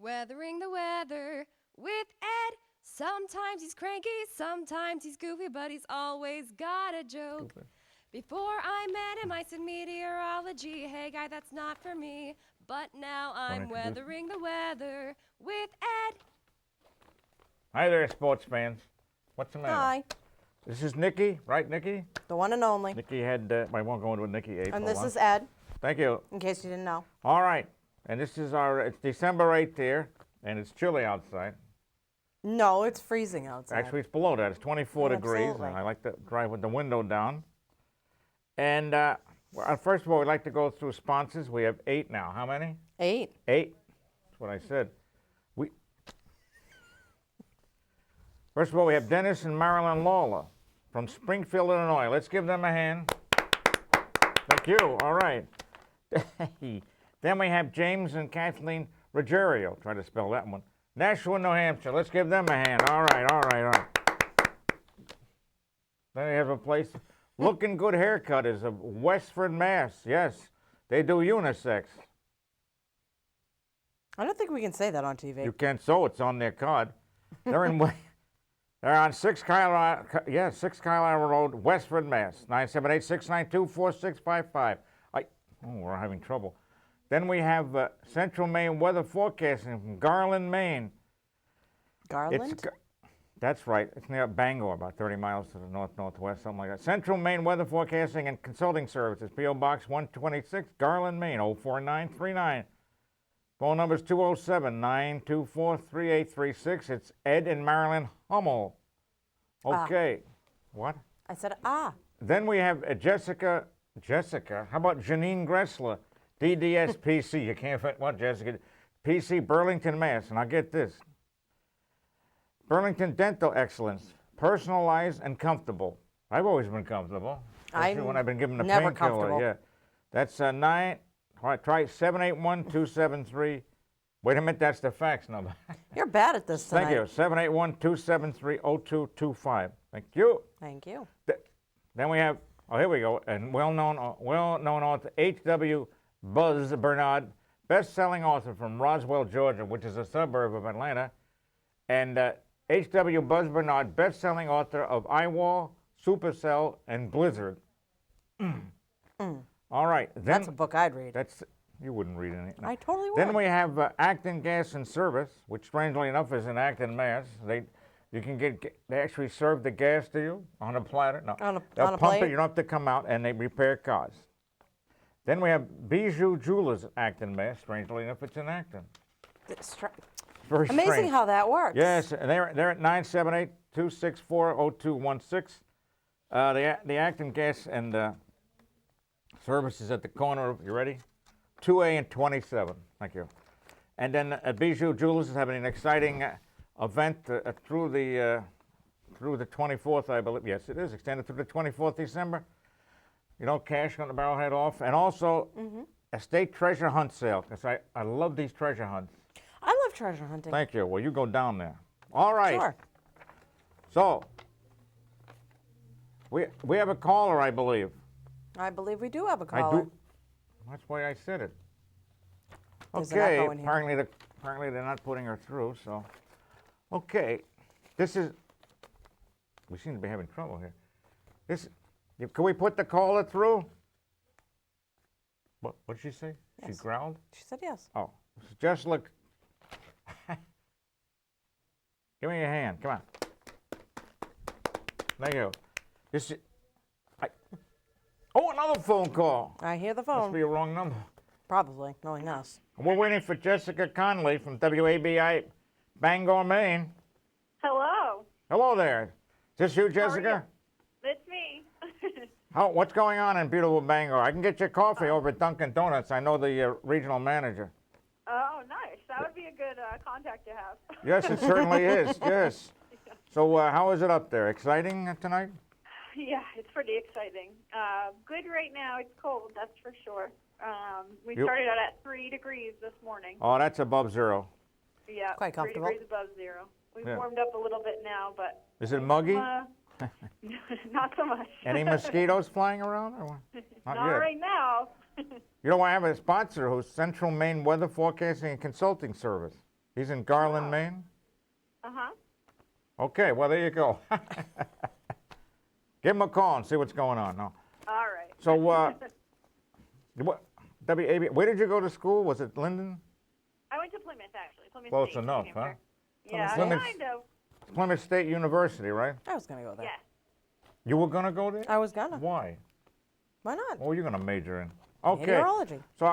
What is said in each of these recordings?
Weathering the weather with Ed. Sometimes he's cranky, sometimes he's goofy, but he's always got a joke. Stupid. Before I met him, I said meteorology. Hey, guy, that's not for me. But now I'm weathering the weather with Ed. Hi there, sports fans. What's the matter? Hi, This is Nikki, right, Nikki? the one and only. Nikki had, I won't go into what Nikki ate And for this lunch. is Ed, Thank you. in case you didn't know. All right. And this is it's December 8th here, and it's chilly outside. No, it's freezing outside. Actually, it's below that. It's 24 degrees, Absolutely. and I like to drive with the window down. And first of all, we'd like to go through sponsors. We have 8 now. How many? 8. 8. That's what I said. First of all, we have Dennis and Marilyn Lawler from Springfield, Illinois. Let's give them a hand. Thank you. All right. Then we have James and Kathleen Ruggiero. Try to spell that one. Nashua, New Hampshire. Let's give them a hand. All right, all right, all right. Then we have a place, Looking Good Haircutters of Westford, Mass. Yes, they do unisex. I don't think we can say that on TV. You can sew. It's on their card. They're in. They're on 6 Kyle Road, Westford, Mass. 978-692-4655. We're having trouble. Then we have Central Maine Weather Forecasting from Garland, Maine. Garland? That's right. It's near Bangor, about 30 miles to the northwest, something like that. Central Maine Weather Forecasting and Consulting Services, P.O. Box 126, Garland, Maine, 04939. Phone number is 207-924-3836. It's Ed and Marilyn Hummel. Okay. What? I said, Then we have Jessica. How about Janine Gressler? DDS PC. You can't fit what, Jessica? PC, Burlington, Mass. And I'll get this. Burlington Dental Excellence. Personalized and comfortable. I've always been comfortable. Especially when I've been given the never painkiller. comfortable. Yeah. That's 9. All right, try 781-273. Wait a minute, that's the fax number. you're bad at this tonight. Thank you. 781-273-0225. Thank you. Thank you. Then we have, here we go, and well-known author H.W. Buzz Bernard, best-selling author from Roswell, Georgia, which is a suburb of Atlanta, and H.W. Buzz Bernard, best-selling author of iWall, Supercell, and Blizzard. All right. That's a book I'd read. You wouldn't read any. No. I totally would. Then we have Acton Gas and Service, which strangely enough is in Acton, Mass. They actually serve the gas to you on a platter. No, they'll on a pump plate? it. You don't have to come out, and they repair cars. Then we have Bijou Jewelers, Acton, Mass. Strangely enough, it's in Acton. Very Amazing strange. how that works. Yes, and they're at 978-264-0216. The Acton Gas and Service is at the corner of, you ready? 2A and 27. Thank you. And then Bijou Jewelers is having an exciting event through the 24th, I believe. Yes, it is extended through the 24th December. You know, cash on the barrelhead off, and also a state treasure hunt sale. Because I love these treasure hunts. I love treasure hunting. Thank you. Well, you go down there. All right. Sure. So we have a caller, I believe. I believe we do have a caller. I do. That's why I said it. There's an Okay. echo in here. Apparently they're not putting her through. So, okay. This is. We seem to be having trouble here. Can we put the caller through? What did she say? Yes. She growled. She said yes. Oh, just look. Give me your hand. Come on. Thank you. Oh, another phone call. I hear the Must phone. be a wrong number. Probably, knowing us. We're waiting for Jessica Conley from WABI, Bangor, Maine. Hello. Hello there. Is this you, Jessica? It's me. What's going on in beautiful Bangor? I can get you coffee over at Dunkin' Donuts. I know the regional manager. Oh, nice. That would be a good contact to have. Yes, it certainly is. Yes. So how is it up there? Exciting tonight? Yeah, it's pretty exciting. Good right now. It's cold, that's for sure. We started out at 3 degrees this morning. Oh, that's above zero. Yeah, Quite comfortable. 3 degrees above zero. We've Yeah. warmed up a little bit now, but Is it muggy? not so much. Any mosquitoes flying around? Or what? Not yet. right now. You know, I have a sponsor who's Central Maine Weather Forecasting and Consulting Service. He's in Garland, Wow. Maine? Uh-huh. Okay, well, there you go. Give him a call and see what's going on. No. All right. So, what, WAB, where did you go to school? Was it Linden? I went to Plymouth, actually. Plymouth Close State, New enough, huh? Hampshire. Yeah, Plymouth- kind of. Plymouth State University, right? I was gonna go there. Yeah. You were going to go there? I was gonna. Why? Why not? What were you going to major in? Okay. Meteorology. So,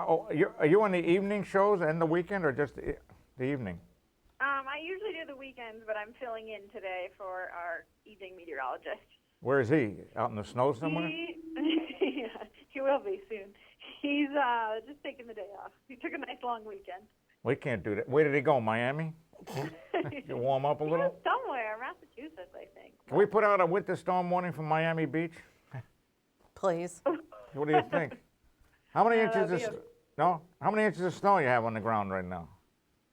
are you on the evening shows and the weekend, or just the evening? I usually do the weekends, but I'm filling in today for our evening meteorologist. Where is he? Out in the snow somewhere? He will be soon. He's just taking the day off. He took a nice long weekend. We can't do that. Where did he go? Miami? You warm up a He little? was somewhere, Massachusetts, I think. Can we put out a winter storm warning from Miami Beach? Please. What do you think? How many inches that'd of be no? How many inches of snow you have on the ground right now?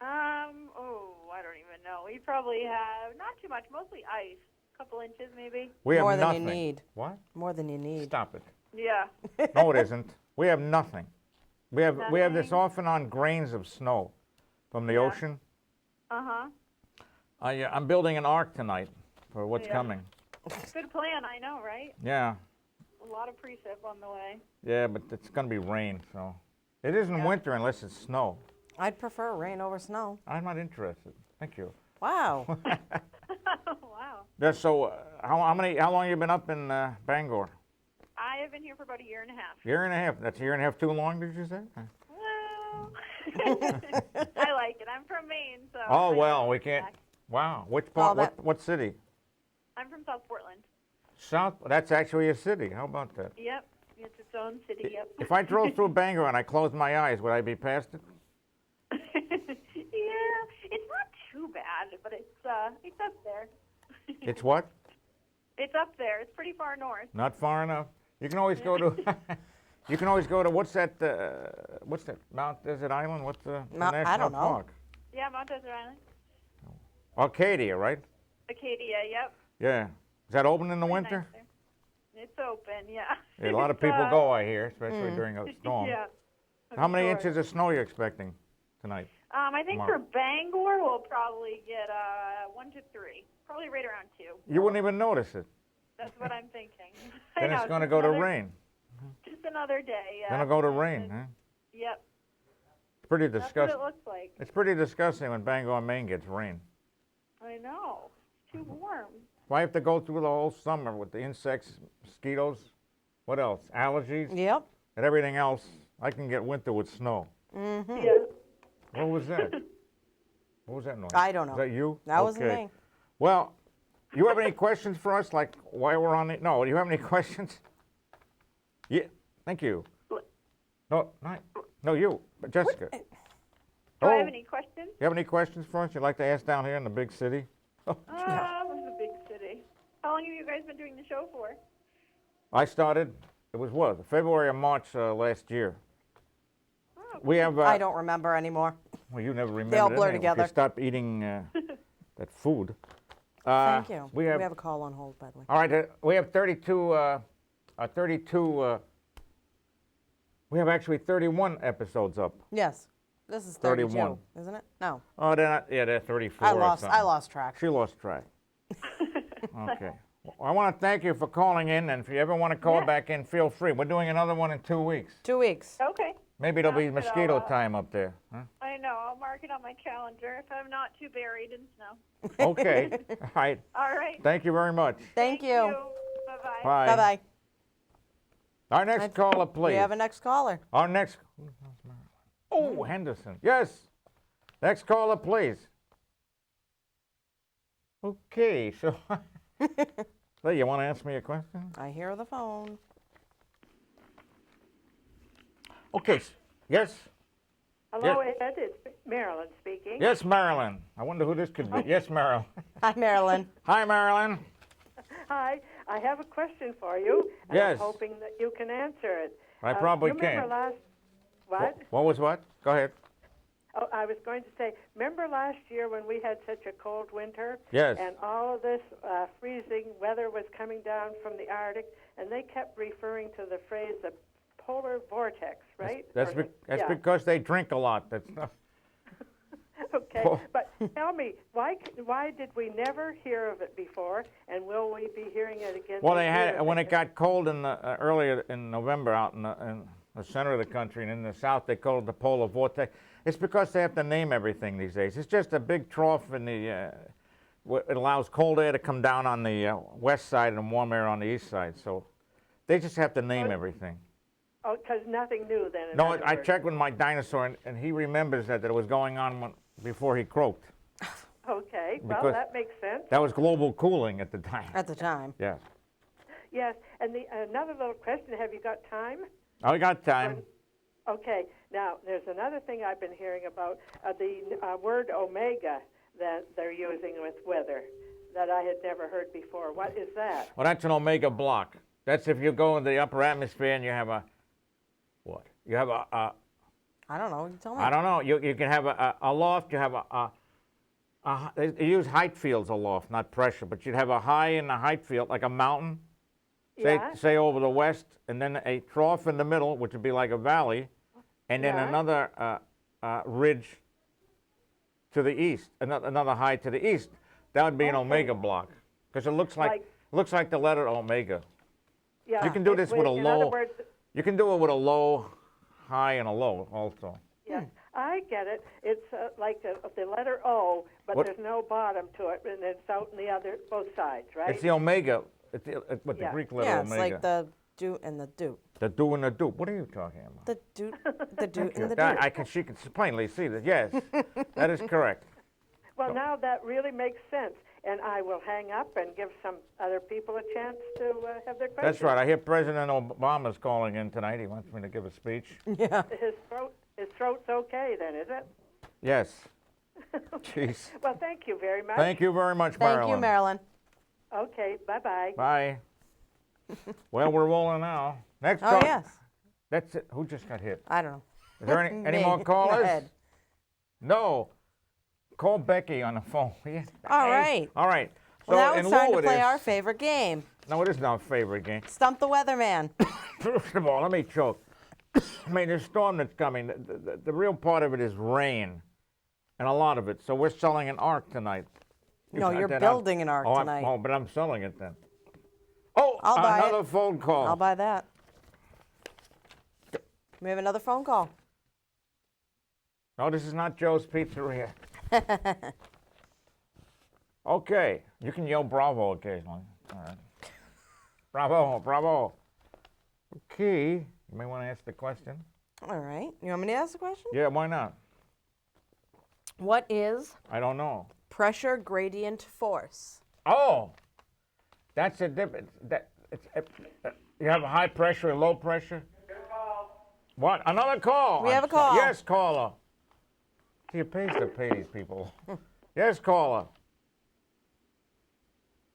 I don't even know. We probably have not too much, mostly ice. A couple inches, maybe. We have More than nothing. you need. What? More than you need. Stop it. Yeah. No, it isn't. We have nothing. We have this Nothing? off and on grains of snow from the Yeah. ocean. Uh-huh. I'm building an ark tonight for what's Yeah. coming. Good plan, I know, right? Yeah, A lot of precip on the way. yeah, but it's going to be rain, so it isn't winter unless it's snow. I'd prefer rain over snow. I'm not interested. Thank you. Wow. Wow. Yeah, so how long you been up in Bangor? I have been here for about a year and a half. Year and a half. That's a year and a half too long, did you say? Well, I like it. I'm from Maine, so. Oh I well, like we it can't. back. Wow, which Well, part? What city? I'm from South Portland. South. That's actually a city. How about that? Yep. It's its own city, yep. If I drove through Bangor and I closed my eyes, would I be past it? Yeah, it's not too bad, but it's up there. It's what? It's up there. It's pretty far north. Not far enough. You can always go to. You can always go to what's that? What's that? Mount Desert Island? What's the national I don't know. park? Yeah, Mount Desert Island. Arcadia, right? Acadia, yep. Yeah. Is that open in the Pretty winter? nice there. It's open, yeah. Yeah, a lot of It's, people go, I hear, especially during a storm. Yeah. How many Sure. inches of snow are you expecting tonight? I think tomorrow? for Bangor, we'll probably get 1 to 3. Probably right around 2. You wouldn't even notice it. That's what I'm thinking. I Then know, it's going to just go to another- rain. Just another day, yeah. Going to go to rain, huh? Yep. It's pretty That's what disgusting. it looks like. It's pretty disgusting when Bangor, Maine gets rain. I know. It's too warm. Why have to go through the whole summer with the insects, mosquitoes, what else? Allergies Yep. and everything else. I can get winter with snow. Mm-hmm. Yeah. What was that? What was that noise? I don't know. Is that you? That wasn't Okay. me. Well, you have any questions for us, like why we're on it? No, do you have any questions? Yeah, thank you. No, not, no, you, but Jessica. Do I Oh, have any questions? you have any questions for us you'd like to ask down here in the big city? This is a big city. How long have you guys been doing the show for? I started, it was what, February or March last year. Oh, We have, I don't remember anymore. well, you never remember all blur If together. you stop eating that food. Thank you. We have, a call on hold, by the way. all right, we have 32, we have actually 31 episodes up. Yes. This is 32, 31. isn't it? No. Oh, they're not, yeah, they're 34 I or lost something. track. She lost track. Okay. Well, I want to thank you for calling in, and if you ever want to call Yeah. back in, feel free. We're doing another one in 2 weeks. 2 weeks. Okay. Maybe it'll be Sounds good. mosquito I'll, time up there. Huh? I know. I'll mark it on my calendar if I'm not too buried in snow. Okay. All right. All right. Thank you very much. Thank you. Bye-bye. Bye. Bye-bye. Our next caller, please. We have a next caller. Our next. Oh, Henderson. Yes. Next caller, please. Okay, so. So you want to ask me a question? I hear the phone. Okay. Yes. Hello, Yes. Ed. It's Marilyn speaking. Yes, Marilyn. I wonder who this could be. Yes, Marilyn. Hi, Marilyn. Hi, Marilyn. Hi. I have a question for you. And Yes. I'm hoping that you can answer it. I probably you remember can. last? What? What was what? Go ahead. Oh, I was going to say, remember last year when we had such a cold winter? Yes. And all of this freezing weather was coming down from the Arctic, and they kept referring to the phrase the polar vortex, right? That's Or the- that's yeah. because they drink a lot. That's not. Okay. Okay, but tell me, why did we never hear of it before, and will we be hearing it again? Well, this they had year? when it got cold in the, earlier in November out in the center of the country, and in the south they call it the polar vortex. It's because they have to name everything these days. It's just a big trough in the. It allows cold air to come down on the west side and warm air on the east side. So they just have to name everything. Oh, because nothing new then. No, I checked with my dinosaur, and he remembers that it was going on before he croaked. Okay, well, Because that makes sense. that was global cooling at the time. At the time. Yeah. Yes, and another little question, have you got time? I got time. Okay, now, there's another thing I've been hearing about, the word omega that they're using with weather that I had never heard before. What is that? Well, that's an omega block. That's if you go into the upper atmosphere and you have a, what? You have a I don't know. You tell me. I don't know. You can have a loft. You have they use height fields aloft, not pressure. But you'd have a high in the height field, like a mountain, Yeah. say over the west, and then a trough in the middle, which would be like a valley, and then Yeah. another ridge to the east, another high to the east. That would be an omega block, because it looks like the letter omega. Yeah. You can do this with a in other low. words, You can do it with a low, high, and a low also. yeah, I get it. It's like the letter O, but What- there's no bottom to it, and it's out in the other, both sides, right? It's the omega. It's with the Yeah. Greek letter Yeah, it's omega. like the do and the do. The do and the do. What are you talking about? The do, the do and the That- do. she can plainly see that. Yes, that is correct. Well, now that really makes sense, and I will hang up and give some other people a chance to have their questions. That's right. I hear President Obama's calling in tonight. He wants me to give a speech. Yeah. His throat's okay then, is it? Yes. Jeez. Well, thank you very much. Thank you very much, Thank Marilyn. you, Marilyn. Okay, bye-bye. Bye. Well, we're rolling now. Next Oh, call. yes. That's it. Who just got hit? I don't know. Is there any Me. more Go callers? ahead. No. Call Becky on the phone. Yeah. All Hey. right. All right. So Well, now in it's time lieu to of play this, our favorite game. No, it isn't our favorite game. Stump the Weatherman. First of all, let me choke. I mean, the storm that's coming, the real part of it is rain, and a lot of it. So we're selling an ark tonight. No, you're Then building an ark tonight. Oh, but I'm selling it then. Oh, I'll buy another it. phone call. I'll buy that. We have another phone call. No, this is not Joe's Pizzeria. Okay, you can yell bravo occasionally. All right. Bravo, bravo. Okay, you may want to ask the question. All right. You want me to ask the question? Yeah, why not? What is I don't know. pressure gradient force? Oh, that's a different. You have a high pressure and low pressure. What? Another call. We have I'm a call. Yes, caller. See, it pays to pay these people. Yes, caller.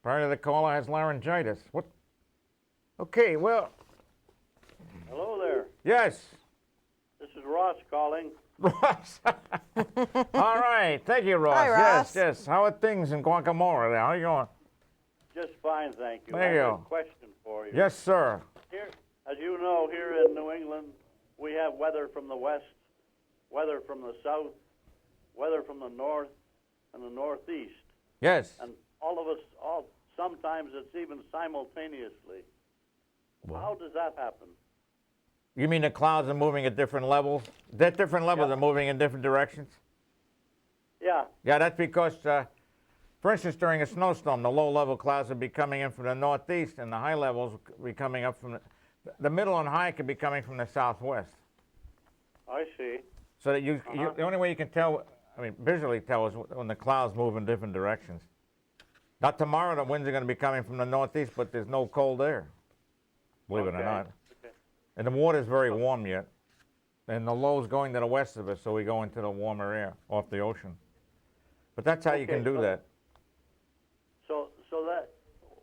Part of the caller has laryngitis. What? Okay, well, Hello there. yes. This is Ross calling. Ross. All right. Thank you, Ross. Hi, Ross. Yes, yes. How are things in Guacamole there? How are you going? Just fine, thank you. Thank I have you. a question for you. Yes, sir. Here, as you know, here in New England, we have weather from the west, weather from the south, weather from the north, and the northeast. Yes. And sometimes it's even simultaneously. How does that happen? You mean the clouds are moving at different levels? That different levels Yeah. are moving in different directions? Yeah, Yeah, that's because, for instance, during a snowstorm, the low-level clouds would be coming in from the northeast, and the high levels would be coming up from the middle and high could be coming from the southwest. I see. So that the only way you can tell, I mean, visually tell is when the clouds move in different directions. Not tomorrow, the winds are going to be coming from the northeast, but there's no cold air, believe it or Okay. not. Okay. And the water's very warm yet. And the low's going to the west of us, so we go into the warmer air off the ocean. But that's how you can Okay, do so- that. So that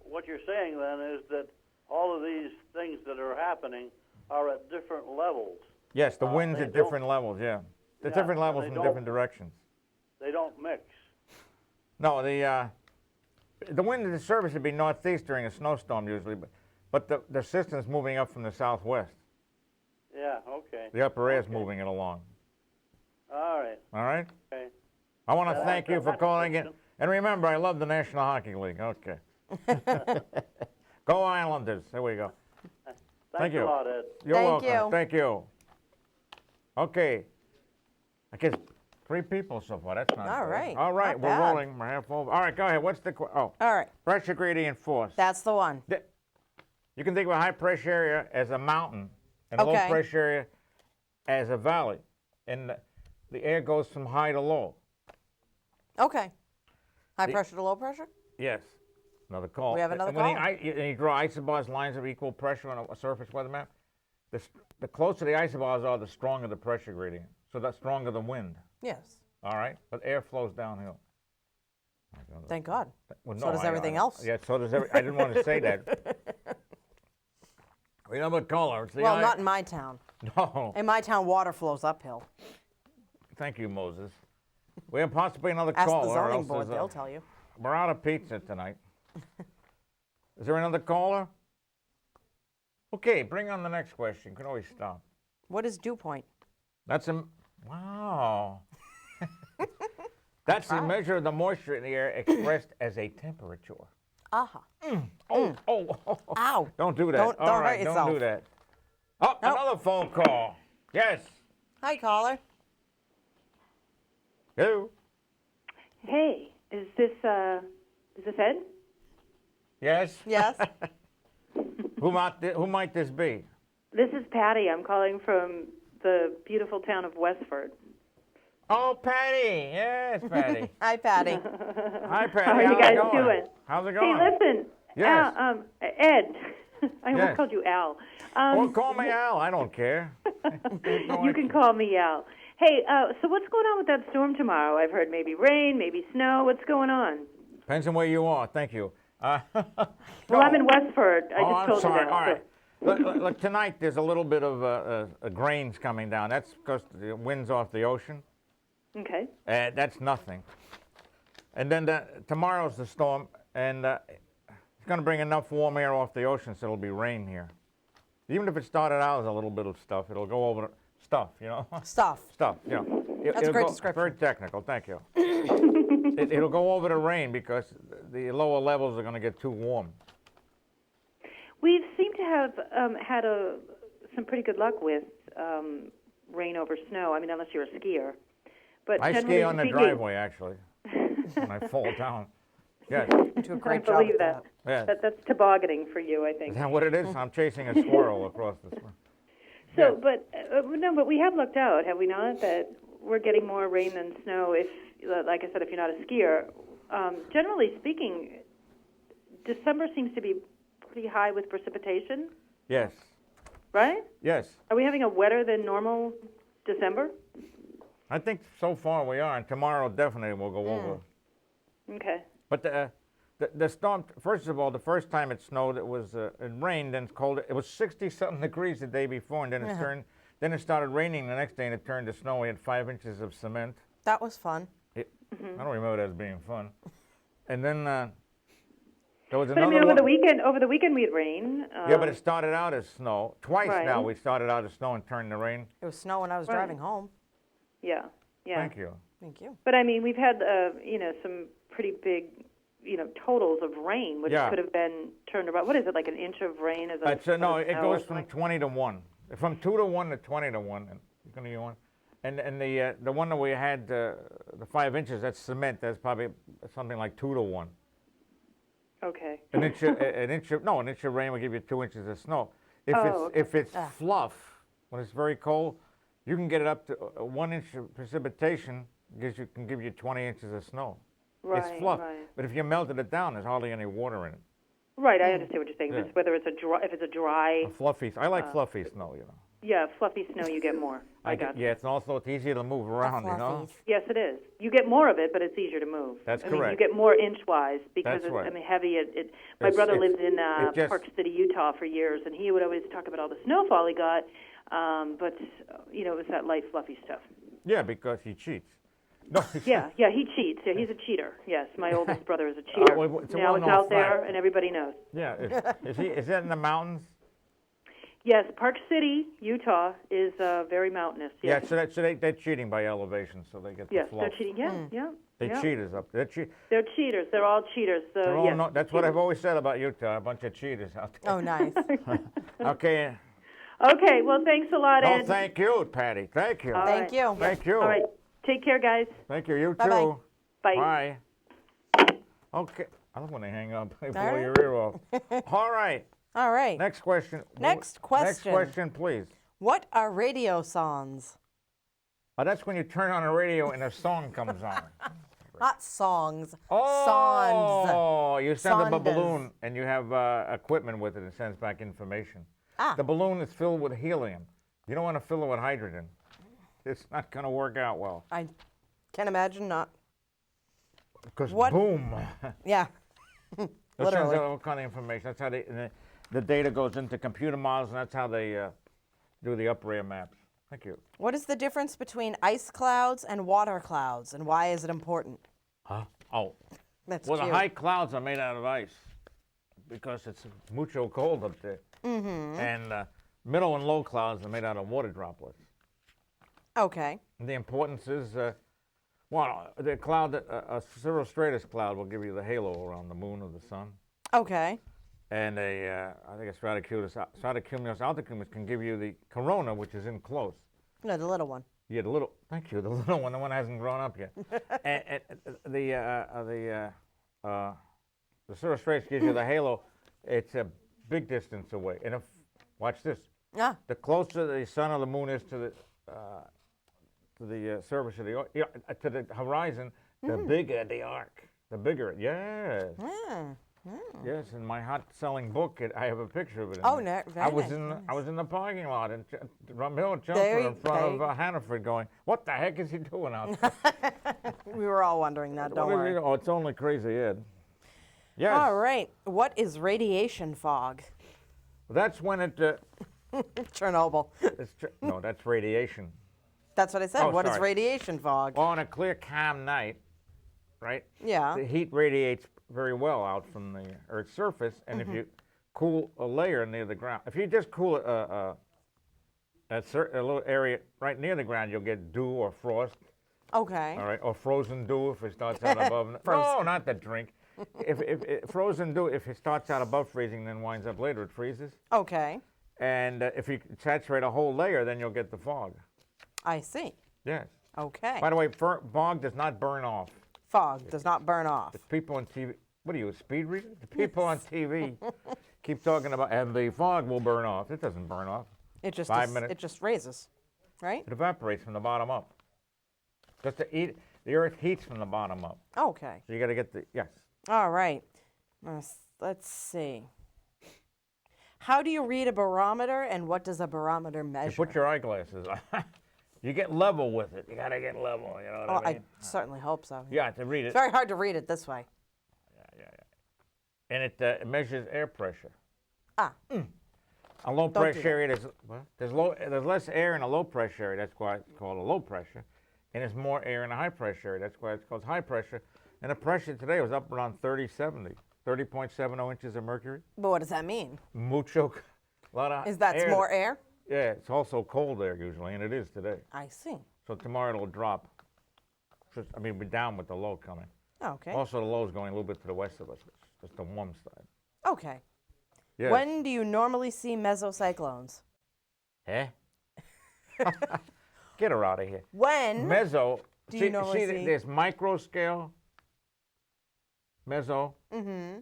what you're saying then is that all of these things that are happening are at different levels. Yes, the winds they at different levels, yeah. There's different and levels they from don't- different directions. They don't mix. No, the wind of the surface would be northeast during a snowstorm usually, but the system's moving up from the southwest. Yeah, okay. The upper air's Okay. moving it along. All right, All right? okay. I want to thank you for that's a calling in. question. And remember, I love the National Hockey League. Okay. Go Islanders. There we go. Thanks you. a lot, Ed. You're Thank welcome. you. Thank you. Okay. I guess 3 people so far. That's not All bad. right. All right, Not we're bad. rolling. We're half over. All right, go ahead. What's the All right. pressure gradient force? That's the one. You can think of a high pressure area as a mountain and a low Okay. pressure area as a valley. And the air goes from high to low. Okay. High pressure to low pressure? Yes. Another call. We have another And when call. you draw isobars, lines of equal pressure on a surface weather map, the closer the isobars are, the stronger the pressure gradient. So the stronger the wind. Yes. All right? But air flows downhill. Thank God. Well, So no, does I- everything I- else. Yeah, so does I didn't want to say that. We have a caller. It's the Well, not in my town. No. In my town, water flows uphill. Thank you, Moses. We have possibly another Ask caller. the or zoning else board; there's they'll tell you. We're out of pizza tonight. Is there another caller? Okay, bring on the next question. Can always stop. What is dew point? That's a wow. That's the measure of the moisture in the air expressed as a temperature. Aha. Oh. Ow. Don't do that. Don't All hurt right, yourself. don't do that. Oh, another phone call. Yes. Hi, caller. Hello. Hey, is this Ed? Yes. Yes. Who might this be? This is Patty. I'm calling from the beautiful town of Westford. Oh, Patty. Yes, Patty. Hi, Patty. Hi, Patty. How are you How's it guys going? doing? How's it Hey, going? listen. Yes. Ed. I almost Yes. called you Al. Well, call me Al. I don't care. You can call me Al. Hey, so what's going on with that storm tomorrow? I've heard maybe rain, maybe snow. What's going on? Depends on where you are. Thank you. Well, I'm in Westford. I just I'm told sorry. you that. All right. Look, tonight there's a little bit of grains coming down. That's because the wind's off the ocean. Okay. That's nothing. And then tomorrow's the storm, and it's going to bring enough warm air off the ocean so it'll be rain here. Even if it started out as a little bit of stuff, it'll go over the stuff, you know? Stuff. Stuff, yeah. That's a great description. Very technical, thank you. It'll go over the rain because the lower levels are going to get too warm. We seem to have had some pretty good luck with rain over snow. I mean, unless you're a skier. But I ski generally on the speaking- driveway, actually, when I fall down. Yes. You do a great I job believe with that. Yes. That's tobogganing for you, I Is think. that what it is? I'm chasing a squirrel across the swamp. So, Yes. but no, but we have lucked out, have we not? That we're getting more rain than snow. If, like I said, if you're not a skier, generally speaking, December seems to be pretty high with precipitation, Yes. right? Yes. Are we having a wetter than normal December? I think so far we are, and tomorrow definitely will go over. Okay. But the storm, first of all, the first time it snowed, it rained and cold. It was 60-something degrees the day before, and then then it started raining the next day, and it turned to snow. We had 5 inches of cement. That was fun. I don't remember that as being fun. And then there was But I another mean, one. over the weekend we had rain. Yeah, but it started out as snow. Twice Right. now we started out as snow and turned to rain. It was snow when I was Right. driving home. Yeah. Thank you. Thank you. But I mean, we've had some pretty big, totals of rain, which Yeah. could have been turned around. What is it, like an inch of rain? As a No, as it snow goes or from something? 20 to 1. From 2 to 1 to 20 to 1. And you're going to get one. And the one that we had, the 5 inches, that's cement. That's probably something like 2 to 1. Okay. An inch of rain will give you 2 inches of snow. If it's fluff, when it's very cold, you can get it up to 1 inch of precipitation. Can give you 20 inches of snow. Right. It's fluff. Right. But if you melted it down, there's hardly any water in it. Right. I understand what you're saying. Yeah. Just whether it's if it's a dry, I like fluffy snow, you know. yeah, fluffy snow, you get more. I got you. Yeah, it's also easier to move around, you know. fluffies. Yes, it is. You get more of it, but it's easier to move. That's I mean, correct. you get more inch-wise because That's right. heavy. My brother It's- lived in it just- Park City, Utah, for years, and he would always talk about all the snowfall he got. But it was that light, fluffy stuff. Yeah, because he cheats. No. Yeah, he cheats. Yeah, he's a cheater. Yes, my oldest brother is a cheater. Well, it's a now it's well-known out there, fact. and everybody knows. Yeah, is that in the mountains? Yes, Park City, Utah is very mountainous. Yes. Yeah, so they're cheating by elevation, so they get the Yes, flow. they're cheating. Yeah, yeah. They yeah. cheaters up there. They're cheaters. They're all cheaters. So They're all yes, no, that's what I've always said about Utah, a bunch of cheaters out there. Oh, nice. Okay. Okay. Well, thanks a lot, No, Ed. thank you, Patty. Thank you. All Thank right. you. Thank you. All right. Take care, guys. Thank you. You Bye-bye. too. Bye. Bye. Okay. I don't want to hang up. Blow right. your ear off. All right. All right. Next question. Next Next question. question, please. What are radio songs? Oh, that's when you turn on the radio and a song comes on. Not songs. Oh, you send them a Sondas. balloon and you have equipment with it that sends back information. Ah. The balloon is filled with helium. You don't want to fill it with hydrogen. It's not going to work out well. I can imagine not. Because What- boom. Yeah. It sends Literally. out all kind of information. That's how the data goes into computer models, and that's how they do the up-ray maps. Thank you. What is the difference between ice clouds and water clouds, and why is it important? Huh? Oh. That's Well, cute. the high clouds are made out of ice because it's mucho cold up there. Mm-hmm. And middle and low clouds are made out of water droplets. Okay. And the importance is, well, the cloud, a cirrostratus cloud will give you the halo around the moon or the sun. Okay. And I think a stratocumulus alticumus can give you the corona, which is in close. No, the little one. Yeah, thank you, the little one, the one that hasn't grown up yet. And the cirrostratus gives you the halo. It's a big distance away. And watch this. Ah. The closer the sun or the moon is to the surface of the to the horizon, the bigger the arc. The bigger, yes. Mm. Yes, in my hot-selling book, I have a picture of it. Oh, there. very nice, I was in the parking lot in Rumhill There Jumper you- in front of Hannaford, going, "What the heck is he doing out there?" We were all wondering that, don't What is worry. he- Oh, it's only Crazy Ed. Yes, All right. What is radiation fog? that's when it. Chernobyl. No, that's radiation. That's what I said. Oh, What is sorry. radiation fog? On a clear, calm night, right? Yeah. The heat radiates very well out from the Earth's surface, and if you cool a layer near the ground, if you just cool a little area right near the ground, you'll get dew or frost, Okay. all right, or frozen dew if it starts out above. No, not the drink. If frozen dew, if it starts out above freezing, then winds up later, it freezes. Okay. And if you saturate a whole layer, then you'll get the fog. I see. Yes. Okay. By the way, fog does not burn off. Fog does not burn off. People on TV, what are you, a speed reader? The people on TV keep talking about, and the fog will burn off. It doesn't burn off. It just 5 minutes. It just raises, right? It evaporates from the bottom up. Just to eat, the Earth heats from the bottom up. Okay. So you got to get the, yes. All right. Let's see. How do you read a barometer, and what does a barometer You measure? put your eyeglasses on. You get level with it. You got to get level, you know what Oh, I mean? I certainly hope so. Yeah, to read it. It's very hard to read it this way. And it measures air pressure. Ah. A low Don't do pressure that. area, there's less air in a low pressure area, that's why it's called a low pressure. And there's more air in a high pressure area, that's why it's called high pressure. And the pressure today was up around 30.70 inches of mercury. But what does that mean? Mucho, a lot of Is that air. more air? Yeah, it's also cold there usually, and it is today. I see. So tomorrow it'll drop. We're down with the low coming. Okay. Also, the low is going a little bit to the west of us, just the warm side. Okay. Yes. When do you normally see mesocyclones? Eh? Get her out of here. When? Meso. Do you normally see? There's micro scale. Meso. Mm-hmm.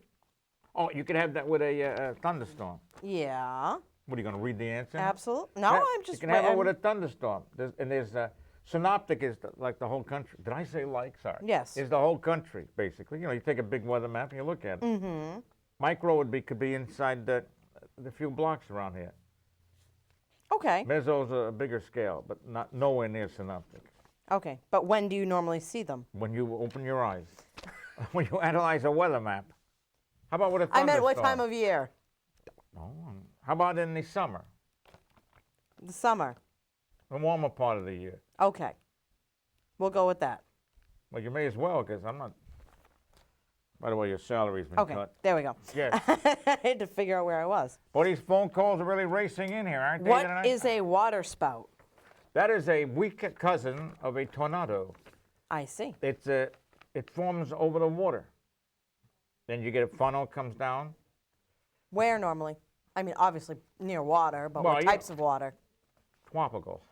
Oh, you could have that with a thunderstorm. Yeah. What are you going to read the answer? Absolutely. No, Yeah, I'm just. You can have it I'm- with a thunderstorm. There's synoptic is like the whole country. Did I say like? Sorry. Yes. Is the whole country basically? You take a big weather map and you look at it. Mm-hmm. Micro could be inside the few blocks around here. Okay. Meso's a bigger scale, but not nowhere near synoptic. Okay. But when do you normally see them? When you open your eyes, when you analyze a weather map. How about with a I thunderstorm? meant what time of year? Oh, how about in the summer, The summer. the warmer part of the year? Okay. We'll go with that. Well, you may as well, because I'm not. By the way, your salary's been Okay, cut. there we go. Yes. I had to figure out where I was. Boy, these phone calls are really racing in here, aren't they? What tonight? is a water spout? That is a weak cousin of a tornado. I see. It forms over the water. Then you get a funnel comes down. Where normally? I mean, obviously near water, but Well, what yeah. types of water? Tropical.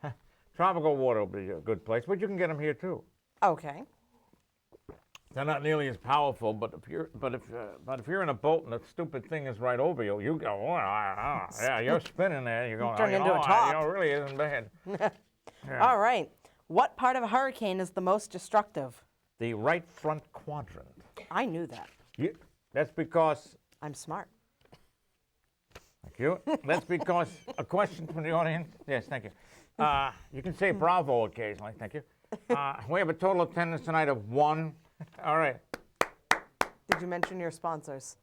Tropical water will be a good place, but you can get them here too. Okay. They're not nearly as powerful, but if you're in a boat and the stupid thing is right over you, you go, oh, yeah, you're spinning there. You're going, Turn into a it top. really isn't bad. Yeah. All right. What part of a hurricane is the most destructive? The right front quadrant. I knew that. That's because. I'm smart. Thank you. That's because a question from the audience. Yes, thank you. You can say bravo occasionally. Thank you. We have a total attendance tonight of 1. All right. Did you mention your sponsors?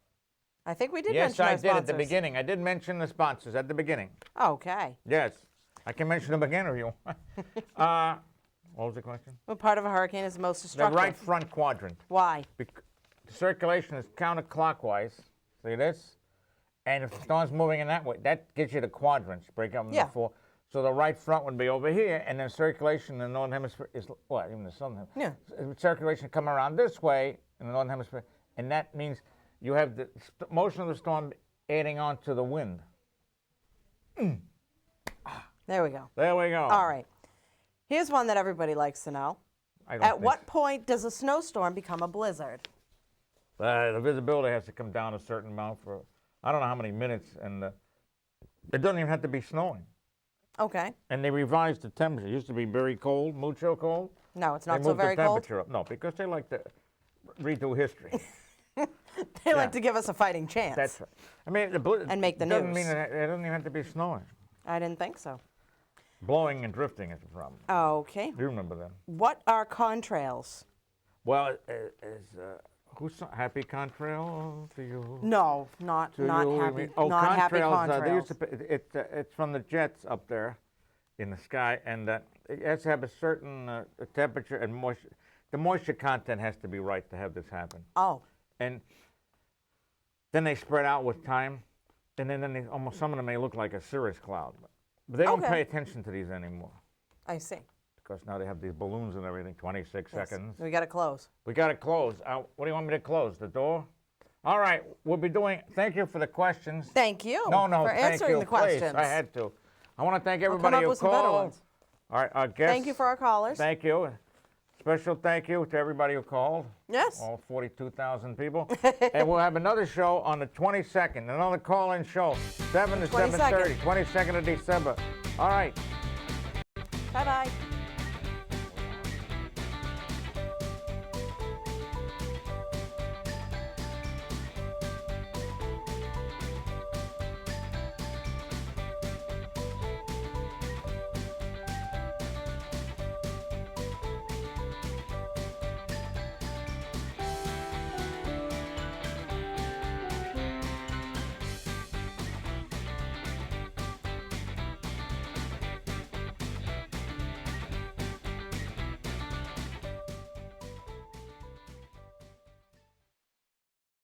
I think we did Yes, mention I our did at the sponsors. beginning. I did mention the sponsors at the beginning. Okay. Yes. I can mention them again if you want. What was the question? What part of a hurricane is the most The destructive? right front quadrant. Why? The circulation is counterclockwise. See this? And if the storm's moving in that way, that gives you the quadrants. Break up into Yeah. 4. So the right front would be over here, and then circulation in the northern hemisphere is, well, even the southern hemisphere. Yeah. Circulation come around this way in the northern hemisphere, and that means you have the motion of the storm adding on to the wind. There we go. There we go. All right. Here's one that everybody likes to know. I don't At think what point does a snowstorm become a blizzard? The visibility has to come down a certain amount for, I don't know how many minutes, and it doesn't even have to be snowing. Okay. And they revised the temperature. It used to be very cold, mucho cold. No, it's They not so moved very the cold. temperature up. No, because they like to redo history. They like to give us a fighting chance. That's right. I mean, And make the doesn't news. mean it doesn't even have to be snowing. I didn't think so. Blowing and drifting is the problem. Okay. You remember that? What are contrails? Well, who's happy contrail to you? No, not To not you, happy. mean- Oh, not happy contrails. They used contrails. to, it's from the jets up there in the sky, and it has to have a certain temperature and moisture. The moisture content has to be right to have this happen. Oh, And then they spread out with time, and then they, almost some of them may look like a cirrus cloud. But they don't Okay. pay attention to these anymore I see. because now they have these balloons and everything, 26 Yes. seconds. We got to close. We got to close. What do you want me to close? The door? All right, we'll be doing, thank you for the questions. Thank you No, for thank answering you, the questions. please. I had to. I want to thank I'll everybody come up who with some better called. ones. All right, our guests. Thank you for our callers. Thank you. Special thank you to everybody who called. Yes. All 42,000 people. And we'll have another show on the 22nd, another call-in show, 7 to 22nd. 7:30, 22nd of December. All right. Bye-bye.